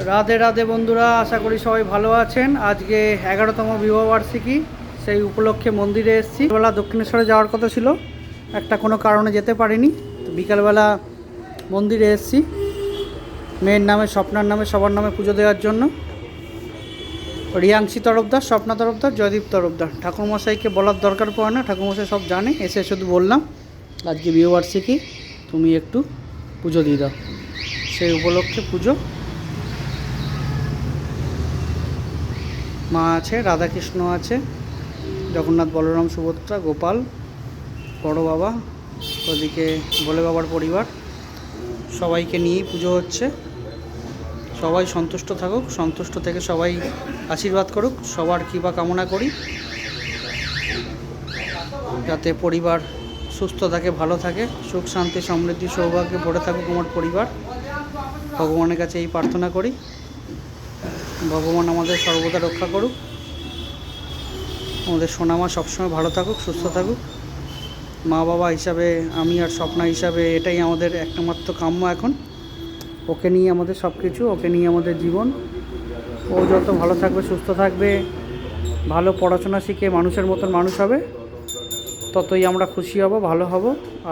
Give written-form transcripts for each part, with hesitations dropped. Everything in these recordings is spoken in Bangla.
রাধে রাধে বন্ধুরা, আশা করি সবাই ভালো আছেন। আজকে 11তম বিবাহবার্ষিকী, সেই উপলক্ষে মন্দিরে এসেছি। বেলা দক্ষিণেশ্বরে যাওয়ার কথা ছিল, একটা কোনো কারণে যেতে পারিনি। তো বিকালবেলা মন্দিরে এসেছি মেয়ের নামে, স্বপ্নার নামে, সবার নামে পুজো দেওয়ার জন্য। রিয়াংশী তরফদার, স্বপ্না তরফদার, জয়দীপ তরফদার। ঠাকুরমশাইকে বলার দরকার পড়ে না, ঠাকুরমশাই সব জানে। এসে শুধু বললাম আজকে বিবাহবার্ষিকী, তুমি একটু পুজো দিয়ে দাও। সেই উপলক্ষে পুজো। মা আছে, রাধাকৃষ্ণ আছে, জগন্নাথ, বলরাম, সুভদ্রা, গোপাল, বড় বাবা, ওদিকে ভোলে বাবার পরিবার, সবাইকে নিয়েই পুজো হচ্ছে। সবাই সন্তুষ্ট থাকুক, সন্তুষ্ট থেকে সবাই আশীর্বাদ করুক, সবার কৃপা কামনা করি, যাতে পরিবার সুস্থ থাকে, ভালো থাকে, সুখ শান্তি সমৃদ্ধি সৌভাগ্যে ভরে থাকুক আমার পরিবার। ভগবানের কাছে এই প্রার্থনা করি, ভগবান আমাদের সর্বদা রক্ষা করুক, আমাদের সোনামা সবসময় ভালো থাকুক, সুস্থ থাকুক। মা বাবা হিসাবে আমি আর স্বপ্না হিসাবে এটাই আমাদের একমাত্র কাম্য এখন। ওকে নিয়ে আমাদের সব কিছু, ওকে নিয়ে আমাদের জীবন। ও যত ভালো থাকবে, সুস্থ থাকবে, ভালো পড়াশোনা শিখে মানুষের মতন মানুষ হবে, ততই আমরা খুশি হব, ভালো হব।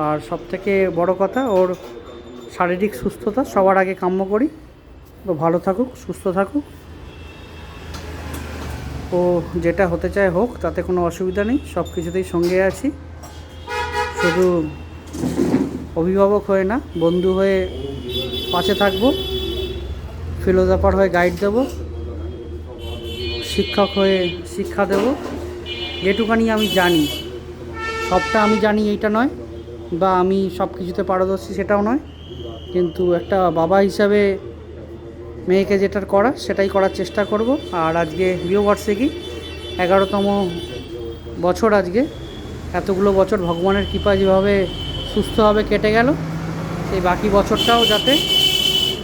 আর সবথেকে বড় কথা, ওর শারীরিক সুস্থতা সবার আগে কাম্য করি। তো ভালো থাকুক, সুস্থ থাকুক, ও যেটা হতে চায় হোক, তাতে কোনো অসুবিধা নেই, সব কিছুতেই সঙ্গে আছি। শুধু অভিভাবক হয়ে না, বন্ধু হয়ে পাশে থাকবো, ফিলোজফার হয়ে গাইড দেবো, শিক্ষক হয়ে শিক্ষা দেব। যেটুকানি আমি জানি, সবটা আমি জানি এইটা নয়, বা আমি সব কিছুতে পারদর্শী সেটাও নয়, কিন্তু একটা বাবা হিসাবে মেয়েকে যেটা করা সেটাই করার চেষ্টা করব। আর আজকে বিবাহবার্ষিকী, 11তম বছর। আজকে এতগুলো বছর ভগবানের কৃপা যেভাবে সুস্থভাবে কেটে গেল, সেই বাকি বছরটাও যাতে,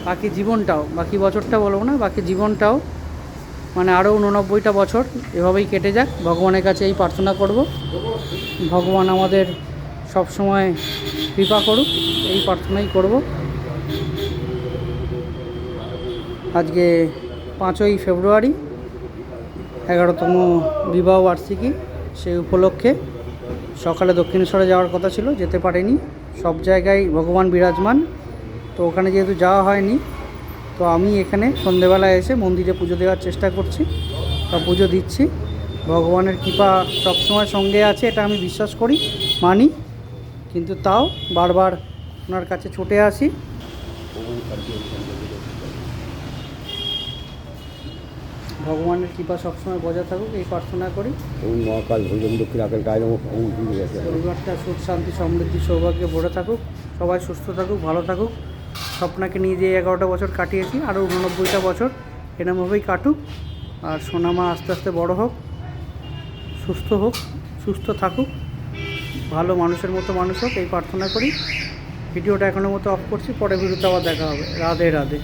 বাকি জীবনটাও, বাকি বছরটা বলবো না, বাকি জীবনটাও, মানে আরও 89টা বছর এভাবেই কেটে যাক, ভগবানের কাছে এই প্রার্থনা করব। ভগবান আমাদের সব সময় কৃপা করুক, এই প্রার্থনাই করব। আজকে 5ই ফেব্রুয়ারি, 11তম বিবাহবার্ষিকী। সেই উপলক্ষে সকালে দক্ষিণেশ্বরে যাওয়ার কথা ছিল, যেতে পারিনি। সব জায়গায় ভগবান বিরাজমান, তো ওখানে যেহেতু যাওয়া হয়নি, তো আমি এখানে সন্ধেবেলায় এসে মন্দিরে পুজো দেওয়ার চেষ্টা করছি বা পুজো দিচ্ছি। ভগবানের কৃপা সবসময় সঙ্গে আছে, এটা আমি বিশ্বাস করি, মানি, কিন্তু তাও বারবার ওনার কাছে ছুটে আসি। ভগবানের কৃপা সবসময় বজায় থাকুক, এই প্রার্থনা করি। পরিবারটা সুখ শান্তি সমৃদ্ধি সৌভাগ্যে ভরে থাকুক, সবাই সুস্থ থাকুক, ভালো থাকুক। স্বপ্নাকে নিয়ে যে 11টা বছর কাটিয়েছি, আরও 89টা বছর এরমভাবেই কাটুক। আর সোনামা আস্তে আস্তে বড় হোক, সুস্থ থাকুক, ভালো মানুষের মতো মানুষ হোক, এই প্রার্থনা করি। ভিডিওটা এখনের মতো অফ করছি, পরে ভিডিওতে আবার দেখা হবে। রাধে রাধে।